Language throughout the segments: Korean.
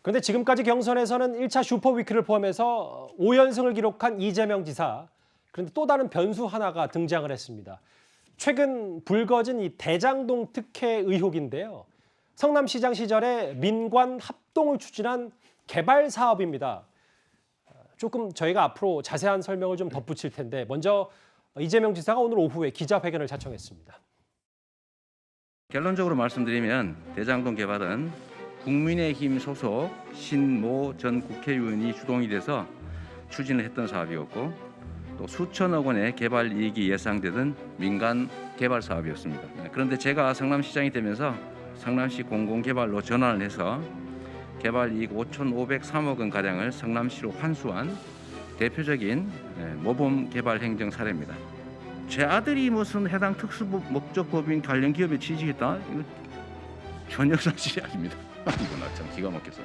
그런데 지금까지 경선에서는 1차 슈퍼위크를 포함해서 5연승을 기록한 이재명 지사. 그런데 또 다른 변수 하나가 등장을 했습니다. 최근 불거진 이 대장동 특혜 의혹인데요. 성남시장 시절에 민관 합동을 추진한 개발 사업입니다. 조금 저희가 앞으로 자세한 설명을 좀 덧붙일 텐데 먼저 이재명 지사가 오늘 오후에 기자회견을 자청했습니다. 결론적으로 말씀드리면 대장동 개발은 국민의힘 소속 신모 전 국회의원이 주동이 돼서 추진을 했던 사업이었고 또 수천억 원의 개발 이익이 예상되던 민간 개발 사업이었습니다. 그런데 제가 성남시장이 되면서 성남시 공공개발로 전환을 해서 개발 이익 5,503억 원 가량을 성남시로 환수한 대표적인 모범 개발 행정 사례입니다. 제 아들이 무슨 해당 특수 목적법인 관련 기업에 취직했다? 이거 전혀 사실이 아닙니다. 이거 참 기가 막혀서.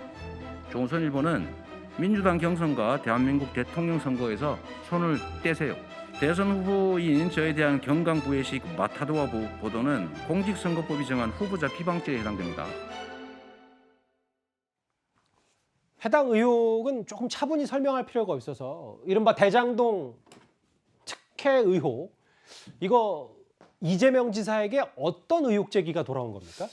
조선일보는 민주당 경선과 대한민국 대통령 선거에서 손을 떼세요. 대선 후보인 저에 대한 경강부회식 마타도와 보도는 공직선거법이 정한 후보자 비방죄에 해당됩니다. 해당 의혹은 조금 차분히 설명할 필요가 있어서 이른바 대장동 특혜 의혹. 이거 이재명 지사에게 어떤 의혹 제기가 돌아온 겁니까?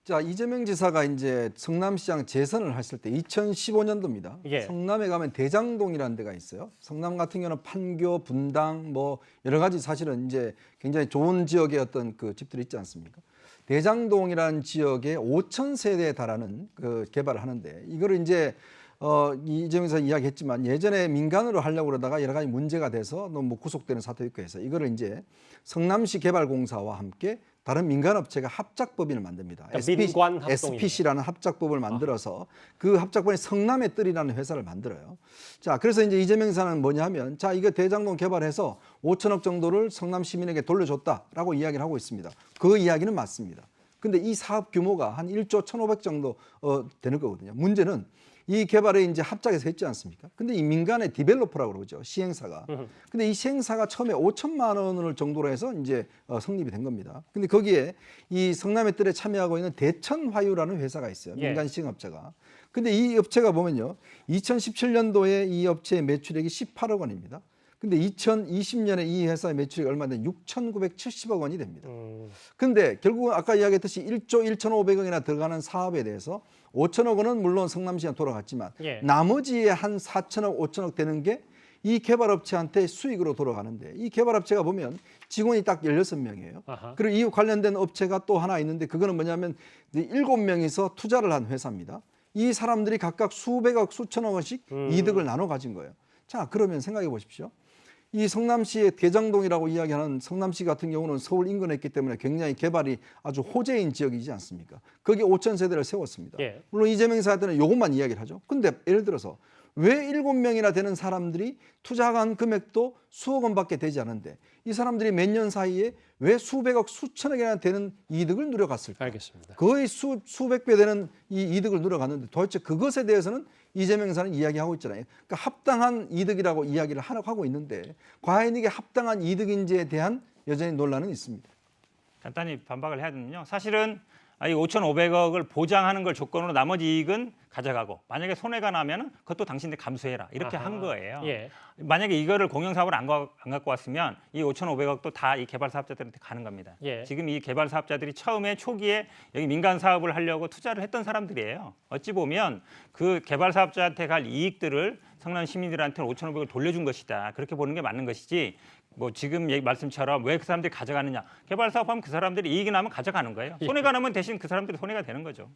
자, 이재명 지사가 이제 성남시장 재선을 했을 때 2015년도입니다. 예. 성남에 가면 대장동이라는 데가 있어요. 성남 같은 경우는 판교, 분당 뭐 여러 가지 사실은 이제 굉장히 좋은 지역의 어떤 그 집들이 있지 않습니까? 대장동이라는 지역에 5천 세대에 달하는 그 개발을 하는데 이거를 이제 이재명 지사 이야기했지만 예전에 민간으로 하려고 그러다가 여러 가지 문제가 돼서 뭐 구속되는 사태도 있고 해서 이거를 이제 성남시 개발공사와 함께 다른 민간업체가 합작법인을 만듭니다. 민관 SPC라는 합작법을 만들어서 그 합작법이 성남의 뜰이라는 회사를 만들어요. 자, 그래서 이제 이재명 지사는 뭐냐면 자, 이거 대장동 개발해서 5천억 정도를 성남 시민에게 돌려줬다라고 이야기를 하고 있습니다. 그 이야기는 맞습니다. 근데 이 사업 규모가 한 1조 1,500 정도 되는 거거든요. 문제는 이 개발에 이제 합작해서 했지 않습니까? 근데 이 민간의 디벨로퍼라고 그러죠. 시행사가. 근데 이 시행사가 처음에 5천만 원을 정도로 해서 이제 성립이 된 겁니다. 근데 거기에 이 성남의 뜰에 참여하고 있는 대천화유라는 회사가 있어요. 민간 시행업체가. 근데 이 업체가 보면요. 2017년도에 이 업체의 매출액이 18억 원입니다. 근데 2020년에 이 회사의 매출이 얼마 되면 6,970억 원이 됩니다. 근데 결국은 아까 이야기했듯이 1조 1,500억이나 들어가는 사업에 대해서 5천억 원은 물론 성남시에 돌아갔지만 예. 나머지의 한 4천억, 5천억 되는 게 이 개발업체한테 수익으로 돌아가는데 이 개발업체가 보면 직원이 딱 16명이에요. 아하. 그리고 이 관련된 업체가 또 하나 있는데 그거는 뭐냐면 7명이서 투자를 한 회사입니다. 이 사람들이 각각 수백억, 수천억 원씩 이득을 나눠 가진 거예요. 자, 그러면 생각해 보십시오. 이 성남시의 대장동이라고 이야기하는 성남시 같은 경우는 서울 인근에 있기 때문에 굉장히 개발이 아주 호재인 지역이지 않습니까? 거기에 5천 세대를 세웠습니다. 예. 물론 이재명 지사한테는 이것만 이야기를 하죠. 근데 예를 들어서 왜 7명이나 되는 사람들이 투자한 금액도 수억 원밖에 되지 않은데 이 사람들이 몇 년 사이에 왜 수백억, 수천억이나 되는 이득을 누려갔을까? 알겠습니다. 거의 수백 배 되는 이 이득을 누려갔는데 도대체 그것에 대해서는 이재명 지사는 이야기하고 있잖아요. 그러니까 합당한 이득이라고 이야기를 하고 있는데 과연 이게 합당한 이득인지에 대한 여전히 논란은 있습니다. 간단히 반박을 해야 되면요. 사실은 이 5,500억을 보장하는 걸 조건으로 나머지 이익은 가져가고 만약에 손해가 나면 그것도 당신들 감수해라 이렇게 한 거예요. 예. 만약에 이거를 공영사업을 안 갖고 왔으면 이 5,500억도 다 이 개발 사업자들한테 가는 겁니다. 예. 지금 이 개발 사업자들이 처음에 초기에 여기 민간 사업을 하려고 투자를 했던 사람들이에요. 어찌 보면 그 개발 사업자한테 갈 이익들을 성남 시민들한테는 5,500억을 돌려준 것이다. 그렇게 보는 게 맞는 것이지. 뭐 지금 말씀처럼 왜 그 사람들이 가져가느냐. 개발 사업하면 그 사람들이 이익이 나면 가져가는 거예요. 손해가 나면 대신 그 사람들이 손해가 되는 거죠.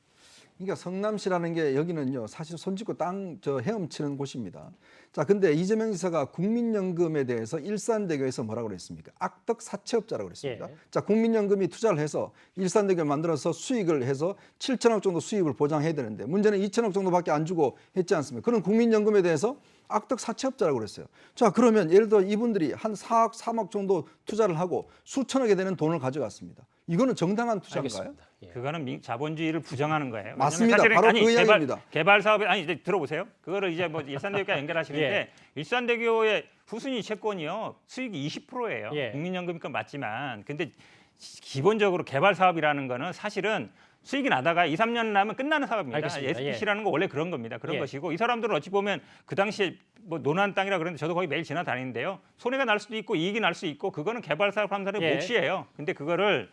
그러니까 성남시라는 게 여기는요 사실 손짓고 땅 헤엄치는 곳입니다. 자, 근데 이재명 지사가 국민연금에 대해서 일산대교에서 뭐라고 그랬습니까? 악덕 사채업자라고 그랬습니다. 예. 자, 국민연금이 투자를 해서 일산대교를 만들어서 수익을 해서 7천억 정도 수익을 보장해야 되는데 문제는 2천억 정도밖에 안 주고 했지 않습니까? 그런 국민연금에 대해서 악덕 사채업자라고 그랬어요. 자, 그러면 예를 들어 이분들이 한 4억, 3억 정도 투자를 하고 수천억에 되는 돈을 가져갔습니다. 이거는 정당한 투자인가요? 알겠습니다. 예. 그거는 자본주의를 부정하는 거예요. 맞습니다. 사실은 바로 그 이야기입니다. 개발 사업에 이제 들어보세요. 그거를 이제 뭐 일산대교와 연결하시는데 예. 일산대교의 후순위 채권이요 수익이 20%예요. 예. 국민연금이건 맞지만 근데 기본적으로 개발 사업이라는 거는 사실은 수익이 나다가 2, 3년 나면 끝나는 사업입니다. 알겠습니다. SPC라는 거 원래 그런 겁니다. 그런 예. 것이고 이 사람들은 어찌 보면 그 당시에 뭐 논한 땅이라 그러는데 저도 거기 매일 지나다니는데요. 손해가 날 수도 있고 이익이 날 수 있고 그거는 개발 사업 하는 사람의 예. 몫이에요. 근데 그거를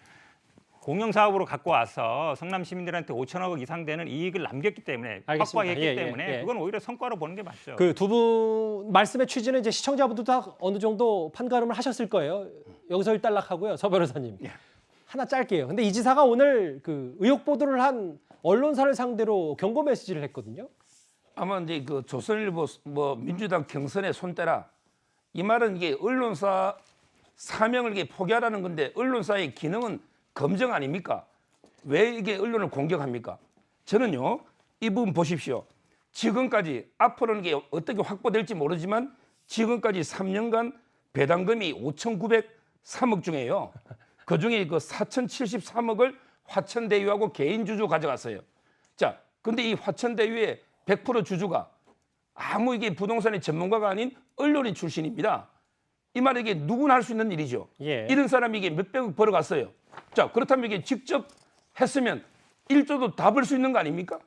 공영 사업으로 갖고 와서 성남 시민들한테 5천억 원 이상 되는 이익을 남겼기 때문에 알겠습니다. 확보하게 했기 예, 예, 때문에 예. 그건 오히려 성과로 보는 게 맞죠. 그 두 분 말씀의 취지는 이제 시청자분들도 다 어느 정도 판가름을 하셨을 거예요. 여기서 일단락하고요. 서 변호사님. 하나 짧게요. 근데 이 지사가 오늘 그 의혹 보도를 한 언론사를 상대로 경고 메시지를 했거든요. 아마 이제 그 조선일보 뭐 민주당 경선에 손대라 이 말은 이게 언론사 사명을 이게 포기하라는 건데 언론사의 기능은 검증 아닙니까? 왜 이게 언론을 공격합니까? 저는요 이 부분 보십시오. 지금까지 앞으로는 이게 어떻게 확보될지 모르지만 지금까지 3년간 배당금이 5,903억 중에요. 그 중에 그 4,073억을 화천대유하고 개인 주주 가져갔어요. 자, 근데 이 화천대유의 100% 주주가 아무 이게 부동산의 전문가가 아닌 언론인 출신입니다. 이 말이 이게 누구나 할 수 있는 일이죠. 예. 이런 사람이 이게 몇백억 벌어갔어요. 자, 그렇다면 이게 직접 했으면 1조도 다 벌 수 있는 거 아닙니까?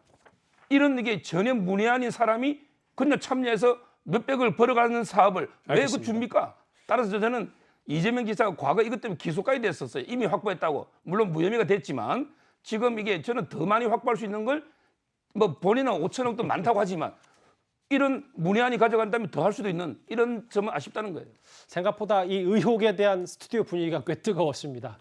이런 이게 전혀 문외한인 사람이 그냥 참여해서 몇백억을 벌어가는 사업을 왜 그 알겠습니다. 줍니까? 따라서 저는 이재명 지사가 과거 이것 때문에 기소까지 됐었어요. 이미 확보했다고. 물론 무혐의가 됐지만 지금 이게 저는 더 많이 확보할 수 있는 걸 뭐 본인은 5천억도 많다고 하지만 이런 문외한이 가져간다면 더 할 수도 있는 이런 점은 아쉽다는 거예요. 생각보다 이 의혹에 대한 스튜디오 분위기가 꽤 뜨거웠습니다.